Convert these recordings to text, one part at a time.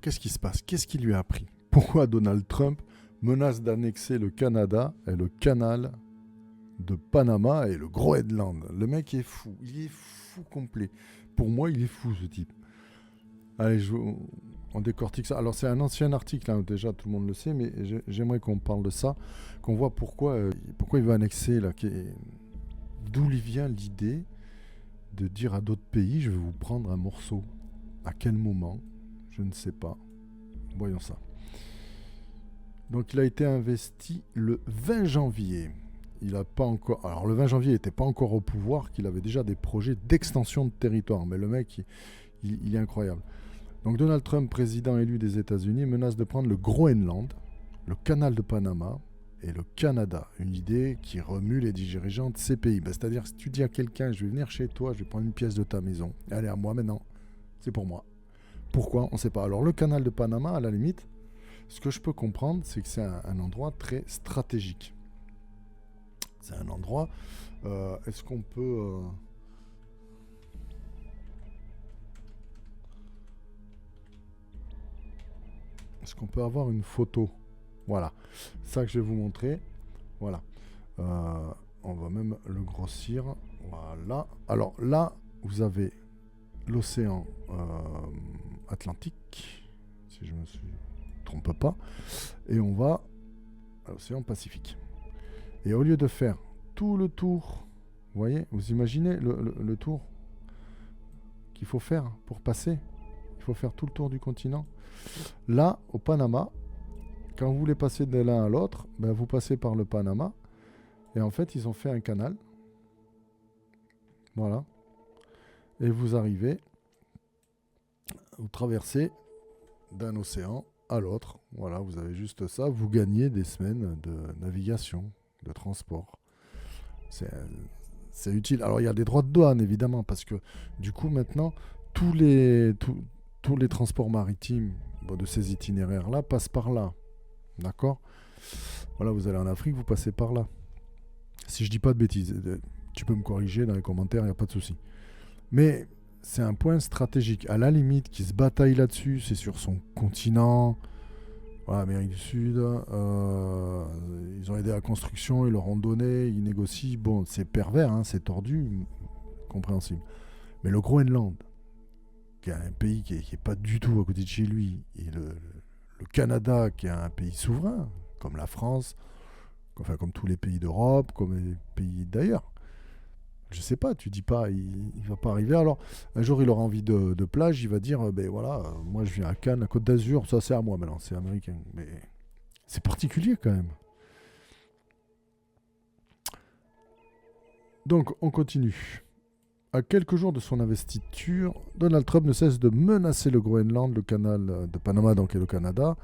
qu'est-ce qui se passe? Qu'est-ce qui lui a appris? Pourquoi Donald Trump menace d'annexer le Canada et le canal de Panama et le Groenland? Le mec est fou. Il est fou complet. Pour moi, il est fou, ce type. Allez, on décortique ça. Alors, c'est un ancien article, hein, déjà, tout le monde le sait, mais j'aimerais qu'on parle de ça, qu'on voit pourquoi il veut annexer, là, d'où lui vient l'idée de dire à d'autres pays, je vais vous prendre un morceau. À quel moment? Je ne sais pas. Voyons ça. Donc, il a été investi le 20 janvier. Il a pas encore. Alors, le 20 janvier, il n'était pas encore au pouvoir, qu'il avait déjà des projets d'extension de territoire. Mais le mec, il est incroyable. Donc, Donald Trump, président élu des États-Unis, menace de prendre le Groenland, le canal de Panama et le Canada. Une idée qui remue les dirigeants de ces pays. C'est-à-dire, si tu dis à quelqu'un, je vais venir chez toi, je vais prendre une pièce de ta maison. Elle est à moi maintenant. C'est pour moi. Pourquoi? On ne sait pas. Alors, le canal de Panama, à la limite, ce que je peux comprendre, c'est que c'est un endroit très stratégique. C'est un endroit. Est-ce qu'on peut. Est-ce qu'on peut avoir une photo? Voilà. Ça que je vais vous montrer. Voilà. On va même le grossir. Voilà. Alors là, vous avez l'océan Atlantique, si je me trompe pas. Et on va à l'océan Pacifique. Et au lieu de faire tout le tour, vous voyez, vous imaginez le tour qu'il faut faire pour passer? Il faut faire tout le tour du continent. Là, au Panama, quand vous voulez passer de l'un à l'autre, ben vous passez par le Panama. Et en fait, ils ont fait un canal. Voilà. Et vous arrivez, vous traversez d'un océan à l'autre. Voilà, vous avez juste ça. Vous gagnez des semaines de navigation, de transport. C'est utile. Alors, il y a des droits de douane, évidemment, parce que du coup, maintenant, tous les transports maritimes de ces itinéraires-là passent par là. D'accord? Voilà, vous allez en Afrique, vous passez par là. Si je dis pas de bêtises, tu peux me corriger dans les commentaires, il n'y a pas de souci. Mais c'est un point stratégique. À la limite, qui se bataille là-dessus, c'est sur son continent. Voilà, Amérique du Sud. Ils ont aidé à la construction, ils leur ont donné, ils négocient. Bon, c'est pervers, hein, c'est tordu, compréhensible. Mais le Groenland, qui est un pays qui est pas du tout à côté de chez lui, et le Canada, qui est un pays souverain, comme la France, enfin comme tous les pays d'Europe, comme les pays d'ailleurs. Je sais pas, tu dis pas, il va pas arriver. Alors, un jour, il aura envie de plage, il va dire, ben voilà, moi je viens à Cannes, à Côte d'Azur, ça c'est à moi maintenant, c'est américain. Mais c'est particulier quand même. Donc, on continue. À quelques jours de son investiture, Donald Trump ne cesse de menacer le Groenland, le canal de Panama donc, et le Canada.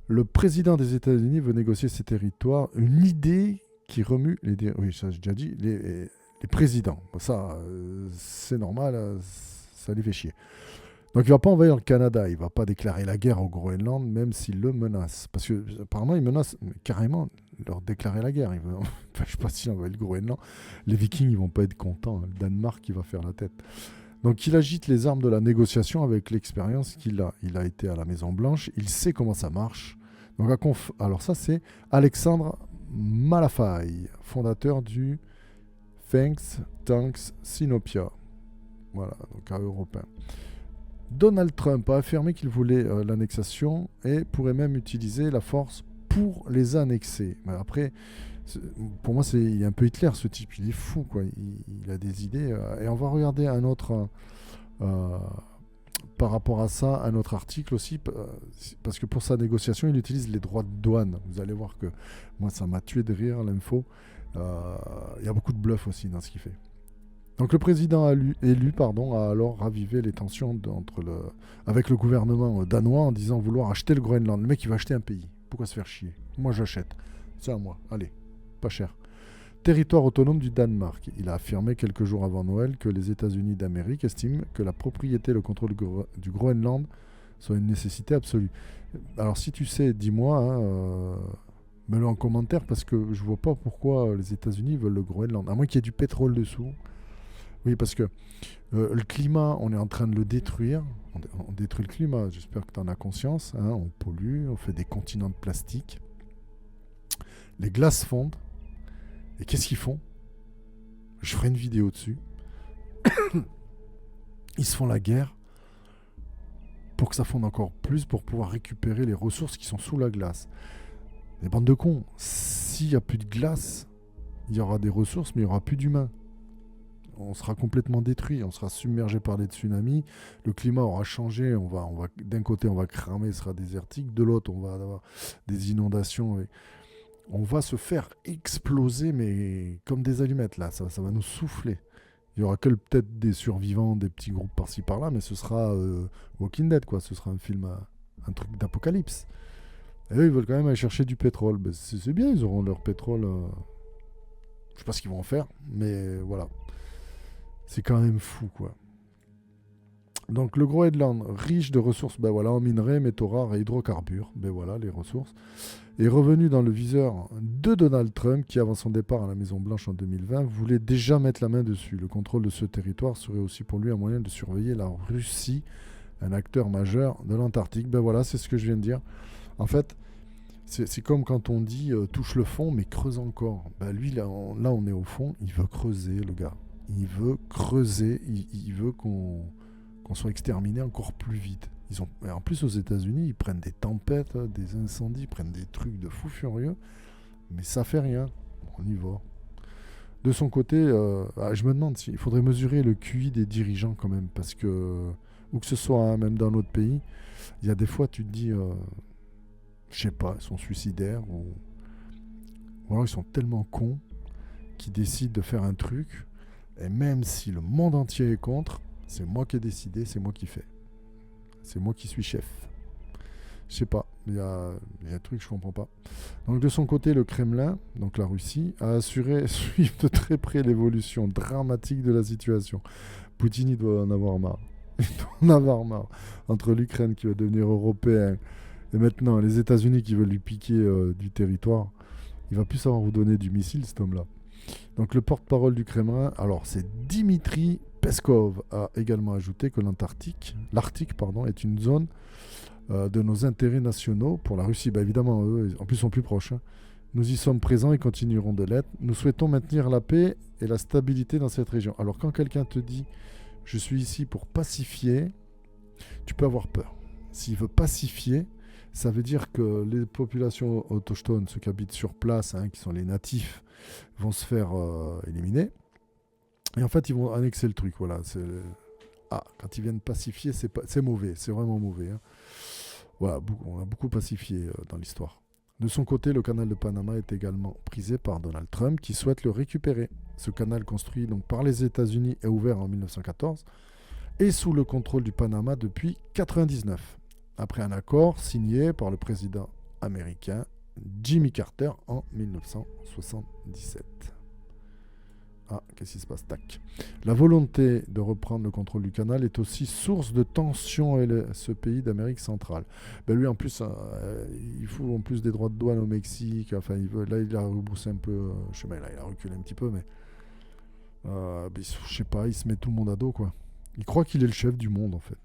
Le président des États-Unis veut négocier ces territoires. Une idée qui remue oui, ça j'ai déjà dit, les présidents. Ça, c'est normal, ça les fait chier. Donc il ne va pas envahir le Canada, il ne va pas déclarer la guerre au Groenland, même s'il le menace. Parce que apparemment, il menace carrément leur déclarer la guerre. Enfin, je ne sais pas s'il envahit le Groenland. Les Vikings, ils ne vont pas être contents. Le Danemark, il va faire la tête. Donc il agite les armes de la négociation avec l'expérience qu'il a. Il a été à la Maison-Blanche, il sait comment ça marche. Donc, alors ça, c'est Alexandre Malafaille, fondateur du Think Tanks Sinopia. Voilà, donc un Européen. Donald Trump a affirmé qu'il voulait l'annexation et pourrait même utiliser la force pour les annexer. Mais après, pour moi, il est un peu Hitler, ce type. Il est fou, quoi. Il a des idées. Et on va regarder un autre... par rapport à ça, un autre article aussi, parce que pour sa négociation, il utilise les droits de douane. Vous allez voir que moi, ça m'a tué de rire, l'info. Il y a beaucoup de bluff aussi dans ce qu'il fait. Donc le président élu a alors ravivé les tensions avec le gouvernement danois en disant vouloir acheter le Groenland. Le mec, il va acheter un pays. Pourquoi se faire chier? Moi, j'achète. C'est à moi. Allez, pas cher. Territoire autonome du Danemark. Il a affirmé quelques jours avant Noël que les États-Unis d'Amérique estiment que la propriété et le contrôle du Groenland sont une nécessité absolue. Alors si tu sais, dis-moi, hein, mets-le en commentaire parce que je vois pas pourquoi les États-Unis veulent le Groenland. À moins qu'il y ait du pétrole dessous. Oui, parce que le climat, on est en train de le détruire. On détruit le climat, j'espère que tu en as conscience. Hein. On pollue, on fait des continents de plastique. Les glaces fondent. Et qu'est-ce qu'ils font? Je ferai une vidéo dessus. Ils se font la guerre pour que ça fonde encore plus, pour pouvoir récupérer les ressources qui sont sous la glace. Les bandes de cons, s'il n'y a plus de glace, il y aura des ressources, mais il n'y aura plus d'humains. On sera complètement détruit, on sera submergé par des tsunamis, le climat aura changé, d'un côté on va cramer, ce sera désertique, de l'autre on va avoir des inondations, et on va se faire exploser, mais comme des allumettes là, ça va nous souffler. Il y aura que peut-être des survivants, des petits groupes par-ci par-là, mais ce sera Walking Dead, quoi. Ce sera un film, un truc d'apocalypse. Et eux, ils veulent quand même aller chercher du pétrole. Ben, c'est bien, ils auront leur pétrole. Je sais pas ce qu'ils vont en faire, mais voilà. C'est quand même fou, quoi. Donc le Groenland, riche de ressources, ben voilà, en minerais, métaux rares et hydrocarbures, ben voilà les ressources, est revenu dans le viseur de Donald Trump qui, avant son départ à la Maison-Blanche en 2020, voulait déjà mettre la main dessus. Le contrôle de ce territoire serait aussi pour lui un moyen de surveiller la Russie, un acteur majeur de l'Antarctique. Ben voilà, c'est ce que je viens de dire. En fait, c'est comme quand on dit touche le fond, mais creuse encore. Ben lui, là on est au fond, il veut creuser, le gars. Il veut creuser, il veut qu'on soit exterminés encore plus vite. En plus, aux États-Unis, ils prennent des tempêtes, des incendies, ils prennent des trucs de fous furieux, mais ça fait rien. On y va. De son côté, je me demande s'il faudrait mesurer le QI des dirigeants quand même, parce que, où que ce soit, hein, même dans notre pays, il y a des fois, tu te dis, je sais pas, ils sont suicidaires, ou alors ils sont tellement cons qu'ils décident de faire un truc, et même si le monde entier est contre, c'est moi qui ai décidé, c'est moi qui fais. C'est moi qui suis chef. Je sais pas, il y a un truc que je comprends pas. Donc de son côté, le Kremlin, donc la Russie, a assuré suivre de très près l'évolution dramatique de la situation. Poutine, il doit en avoir marre. Il doit en avoir marre. Entre l'Ukraine qui va devenir européen et maintenant les États-Unis qui veulent lui piquer du territoire, il va plus savoir vous donner du missile, cet homme-là. Donc le porte-parole du Kremlin, alors c'est Dimitri Peskov, a également ajouté que l'Arctique est une zone de nos intérêts nationaux pour la Russie. Bah évidemment, eux, en plus, sont plus proches. Hein. Nous y sommes présents et continuerons de l'être. Nous souhaitons maintenir la paix et la stabilité dans cette région. Alors quand quelqu'un te dit « je suis ici pour pacifier », tu peux avoir peur. S'il veut pacifier, ça veut dire que les populations autochtones, ceux qui habitent sur place, hein, qui sont les natifs, vont se faire éliminer. Et en fait, ils vont annexer le truc. Voilà. Quand ils viennent pacifier, c'est mauvais. C'est vraiment mauvais. Hein. Voilà, on a beaucoup pacifié dans l'histoire. De son côté, le canal de Panama est également prisé par Donald Trump, qui souhaite le récupérer. Ce canal, construit donc par les États-Unis et ouvert en 1914, est sous le contrôle du Panama depuis 1999, après un accord signé par le président américain Jimmy Carter en 1977. Qu'est-ce qui se passe? Tac. La volonté de reprendre le contrôle du canal est aussi source de tensions avec ce pays d'Amérique centrale. Ben lui, en plus, il fout en plus des droits de douane au Mexique. Enfin, là, il a rebroussé un peu le chemin. Là, il a reculé un petit peu, mais je sais pas, il se met tout le monde à dos, quoi. Il croit qu'il est le chef du monde, en fait.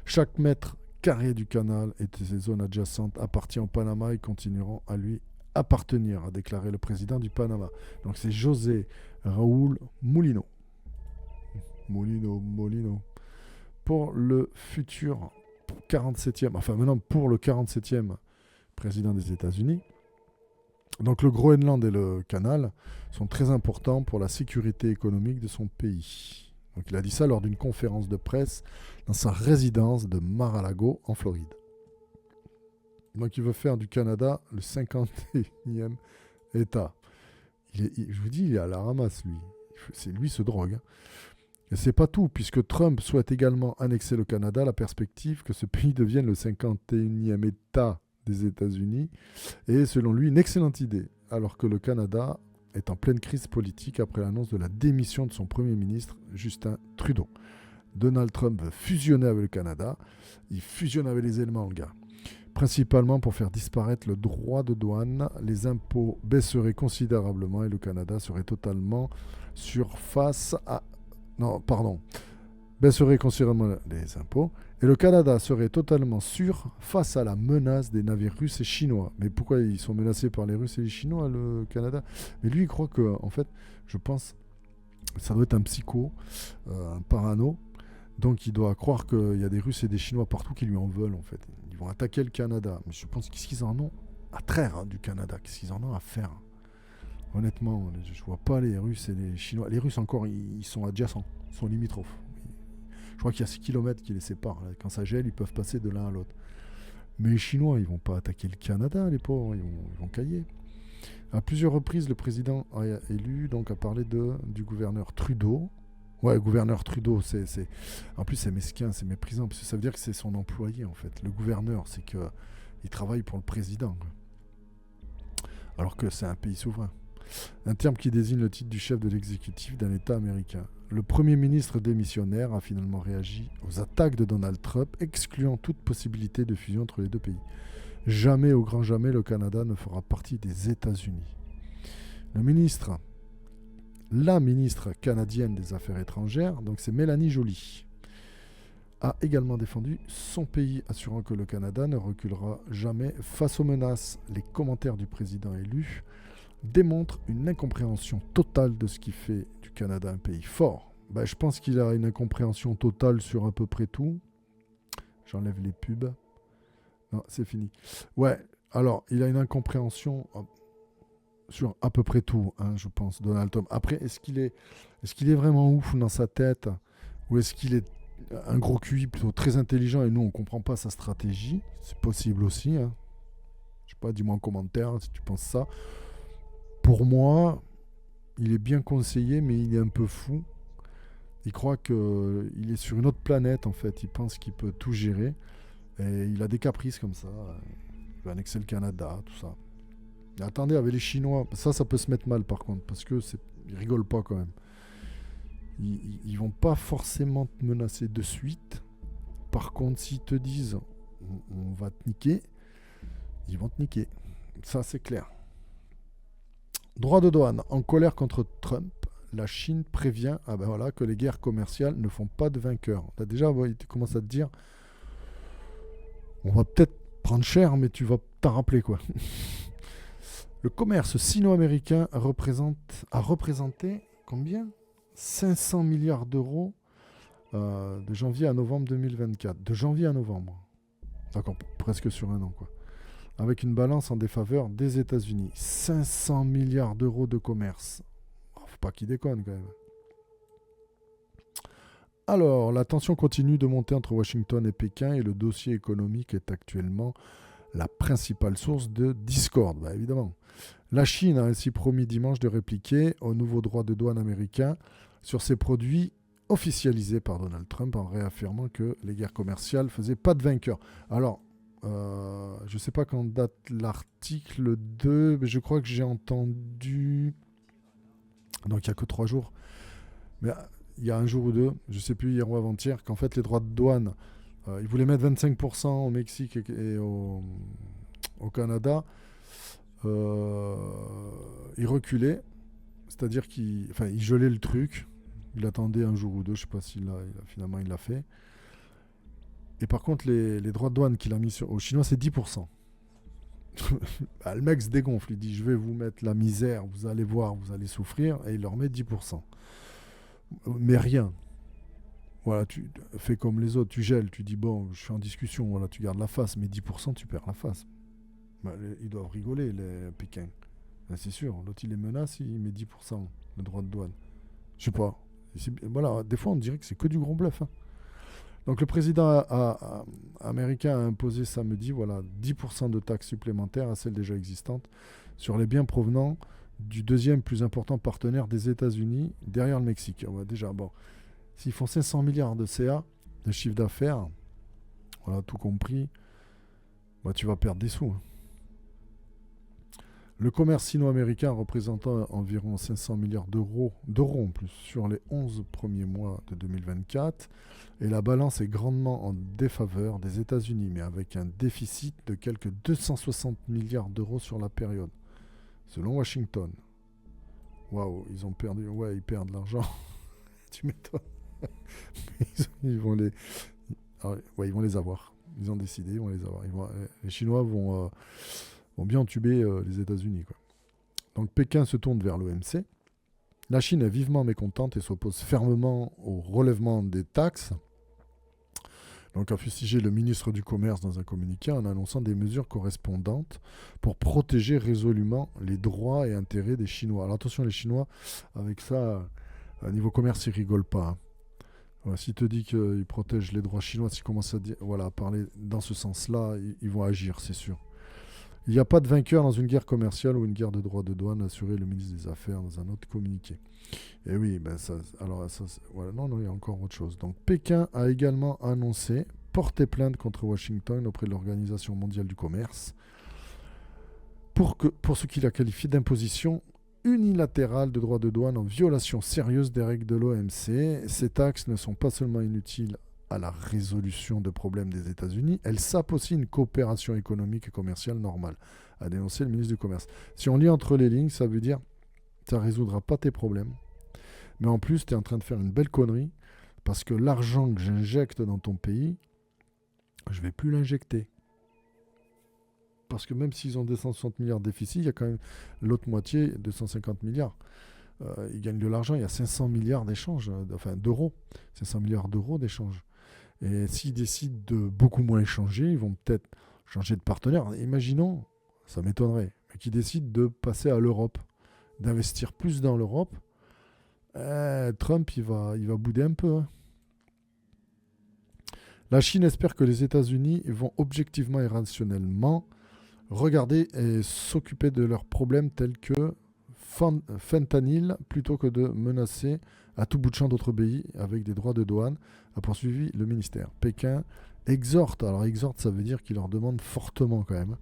Chaque mètre carré du canal et de ses zones adjacentes appartient au Panama et continueront à lui appartenir, a déclaré le président du Panama. Donc c'est José Raúl Mulino. Molino. Pour le futur 47e, enfin maintenant pour le 47e président des États-Unis. Donc le Groenland et le canal sont très importants pour la sécurité économique de son pays. Donc il a dit ça lors d'une conférence de presse dans sa résidence de Mar-a-Lago en Floride. Donc il veut faire du Canada le 51e État. Je vous dis, il est à la ramasse, lui. Lui se drogue. Hein. Et c'est pas tout, puisque Trump souhaite également annexer le Canada, la perspective que ce pays devienne le 51e État des États-Unis est, selon lui, une excellente idée, alors que le Canada est en pleine crise politique après l'annonce de la démission de son Premier ministre, Justin Trudeau. Donald Trump veut fusionner avec le Canada. Il fusionne avec les Allemands, le gars. principalement pour faire disparaître le droit de douane. Les impôts baisseraient considérablement et le Canada serait totalement baisserait considérablement les impôts et le Canada serait totalement sûr face à la menace des navires russes et chinois. Mais pourquoi ils sont menacés par les Russes et les Chinois, le Canada? Mais lui, il croit que, en fait, je pense, ça doit être un psycho, un parano. Donc il doit croire qu'il y a des Russes et des Chinois partout qui lui en veulent, en fait. Ils vont attaquer le Canada. Mais je pense qu'est-ce qu'ils en ont à traire du Canada? Qu'est-ce qu'ils en ont à faire? Honnêtement, je vois pas les Russes et les Chinois. Les Russes encore, ils sont adjacents, ils sont limitrophes. Je crois qu'il y a 6 km qui les séparent. Quand ça gèle, ils peuvent passer de l'un à l'autre. Mais les Chinois, ils vont pas attaquer le Canada, les pauvres, ils vont cailler. À plusieurs reprises, le président élu donc, a parlé du gouverneur Trudeau. Ouais, gouverneur Trudeau, en plus c'est mesquin, c'est méprisant, parce que ça veut dire que c'est son employé en fait. Le gouverneur, c'est qu'il travaille pour le président. Alors que c'est un pays souverain. Un terme qui désigne le titre du chef de l'exécutif d'un État américain. Le Premier ministre démissionnaire a finalement réagi aux attaques de Donald Trump, excluant toute possibilité de fusion entre les deux pays. Jamais, au grand jamais, le Canada ne fera partie des États-Unis. La ministre canadienne des Affaires étrangères, donc c'est Mélanie Joly, a également défendu son pays, assurant que le Canada ne reculera jamais face aux menaces. Les commentaires du président élu démontrent une incompréhension totale de ce qui fait du Canada un pays fort. Je pense qu'il a une incompréhension totale sur à peu près tout. J'enlève les pubs. Non, c'est fini. Ouais, alors, il a une incompréhension sur à peu près tout, je pense, Donald Trump. Après, est-ce qu'il est vraiment ouf dans sa tête? Ou est-ce qu'il est un gros QI plutôt très intelligent et nous, on ne comprend pas sa stratégie? C'est possible aussi. Je sais pas, dis-moi en commentaire si tu penses ça. Pour moi, il est bien conseillé, mais il est un peu fou. Il croit qu'il est sur une autre planète, en fait. Il pense qu'il peut tout gérer. Et il a des caprices comme ça. Il veut annexer le Canada, tout ça. Et attendez, avec les Chinois, ça peut se mettre mal par contre, parce que ils rigolent pas quand même. Ils vont pas forcément te menacer de suite. Par contre, s'ils te disent on va te niquer, ils vont te niquer. Ça, c'est clair. Droit de douane. En colère contre Trump, la Chine prévient que les guerres commerciales ne font pas de vainqueurs. Là, déjà, il commence à te dire on va peut-être prendre cher, mais tu vas t'en rappeler, quoi. Le commerce sino-américain a représenté combien? 500 milliards d'euros de janvier à novembre 2024. De janvier à novembre. D'accord, presque sur un an, quoi. Avec une balance en défaveur des États-Unis. 500 milliards d'euros de commerce. Faut pas qu'ils déconnent, quand même. Alors, la tension continue de monter entre Washington et Pékin et le dossier économique est actuellement la principale source de discorde, évidemment. La Chine a ainsi promis dimanche de répliquer au nouveau droit de douane américain sur ses produits officialisés par Donald Trump en réaffirmant que les guerres commerciales ne faisaient pas de vainqueurs. Alors, je ne sais pas quand date l'article 2, mais je crois que j'ai entendu... Donc il n'y a que 3 jours. Mais il y a un jour ou deux, je ne sais plus, hier ou avant-hier, qu'en fait les droits de douane, ils voulaient mettre 25% au Mexique et au Canada. Il reculait, c'est-à-dire qu'il gelait le truc. Il attendait un jour ou deux, je ne sais pas s'il finalement il l'a fait. Et par contre, les droits de douane qu'il a mis aux Chinois, c'est 10%. Le mec se dégonfle, il dit je vais vous mettre la misère, vous allez voir, vous allez souffrir, et il leur met 10%. Mais rien. Voilà, tu fais comme les autres, tu gèles, tu dis bon, je suis en discussion, voilà, tu gardes la face, mais 10% tu perds la face. Ils doivent rigoler, les Pékin. C'est sûr, l'autre il les menace, il met 10% de droit de douane. Je sais pas. Voilà, des fois on dirait que c'est que du gros bluff. Donc le président américain a imposé samedi 10% de taxes supplémentaires à celles déjà existantes sur les biens provenant du deuxième plus important partenaire des États-Unis derrière le Mexique. Déjà, s'ils font 500 milliards de CA, de chiffre d'affaires, voilà, tout compris, tu vas perdre des sous. Le commerce sino-américain représentant environ 500 milliards d'euros en plus, sur les 11 premiers mois de 2024. Et la balance est grandement en défaveur des États-Unis, mais avec un déficit de quelques 260 milliards d'euros sur la période, selon Washington. Waouh, ils ont perdu, ouais, ils perdent de l'argent. Tu m'étonnes. ils vont les, ouais, ils vont les avoir. Ils ont décidé, ils vont les avoir. Les Chinois vont bien entuber les États-Unis, quoi. Donc Pékin se tourne vers l'OMC. La Chine est vivement mécontente et s'oppose fermement au relèvement des taxes. Donc a fustigé le ministre du Commerce dans un communiqué en annonçant des mesures correspondantes pour protéger résolument les droits et intérêts des Chinois. Alors attention, les Chinois, avec ça, à niveau commerce, ils rigolent pas, hein. Ouais, s'il te dit qu'ils protègent les droits chinois, s'ils commencent à parler dans ce sens-là, ils vont agir, c'est sûr. Il n'y a pas de vainqueur dans une guerre commerciale ou une guerre de droits de douane, a assuré le ministre des Affaires dans un autre communiqué. Et oui, ben voilà, non, il y a encore autre chose. Donc Pékin a également annoncé porter plainte contre Washington auprès de l'Organisation mondiale du commerce pour ce qu'il a qualifié d'imposition unilatérale de droits de douane en violation sérieuse des règles de l'OMC. Ces taxes ne sont pas seulement inutiles à la résolution de problèmes des États-Unis, elles sapent aussi une coopération économique et commerciale normale, a dénoncé le ministre du Commerce. Si on lit entre les lignes, ça veut dire que ça ne résoudra pas tes problèmes, mais en plus, tu es en train de faire une belle connerie, parce que l'argent que j'injecte dans ton pays, je ne vais plus l'injecter. Parce que même s'ils ont 260 milliards de déficit, il y a quand même l'autre moitié, 250 milliards. Ils gagnent de l'argent, il y a 500 milliards d'échanges, d'euros. 500 milliards d'euros d'échanges. Et s'ils décident de beaucoup moins échanger, ils vont peut-être changer de partenaire. Imaginons, ça m'étonnerait, mais qu'ils décident de passer à l'Europe, d'investir plus dans l'Europe. Trump, il va bouder un peu, hein. La Chine espère que les États-Unis vont objectivement et rationnellement regarder et s'occuper de leurs problèmes tels que fentanyl plutôt que de menacer à tout bout de champ d'autres pays avec des droits de douane, a poursuivi le ministère. Pékin exhorte, alors exhorte ça veut dire qu'il leur demande fortement quand même,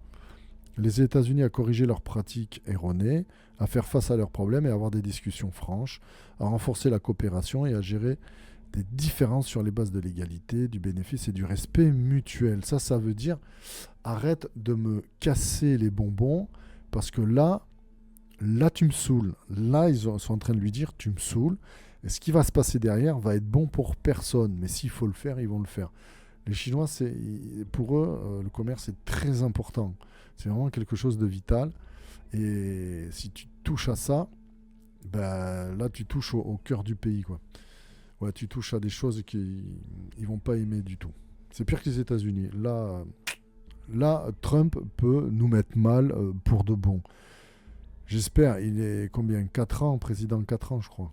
les États-Unis à corriger leurs pratiques erronées, à faire face à leurs problèmes et à avoir des discussions franches, à renforcer la coopération et à gérer des différences sur les bases de l'égalité, du bénéfice et du respect mutuel. Ça veut dire arrête de me casser les bonbons parce que là tu me saoules. Là, ils sont en train de lui dire tu me saoules. Et ce qui va se passer derrière va être bon pour personne. Mais s'il faut le faire, ils vont le faire. Les Chinois, pour eux, le commerce est très important. C'est vraiment quelque chose de vital. Et si tu touches à ça, ben, là, tu touches au cœur du pays, quoi. Ouais, tu touches à des choses qu'ils ne vont pas aimer du tout. C'est pire que les États-Unis. Là, Trump peut nous mettre mal pour de bon. J'espère, il est combien 4 ans, président 4 ans, je crois.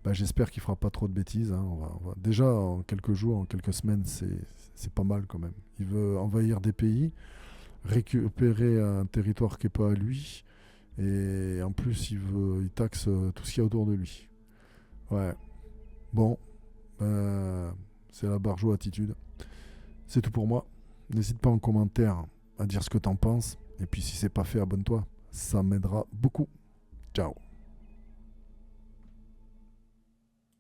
Ben, j'espère qu'il ne fera pas trop de bêtises, hein. Déjà, en quelques jours, en quelques semaines, c'est pas mal quand même. Il veut envahir des pays, récupérer un territoire qui n'est pas à lui, et en plus, il taxe tout ce qu'il y a autour de lui. Ouais. Bon, c'est la Barjo attitude. C'est tout pour moi. N'hésite pas en commentaire à dire ce que t'en penses. Et puis si c'est pas fait, abonne-toi. Ça m'aidera beaucoup. Ciao.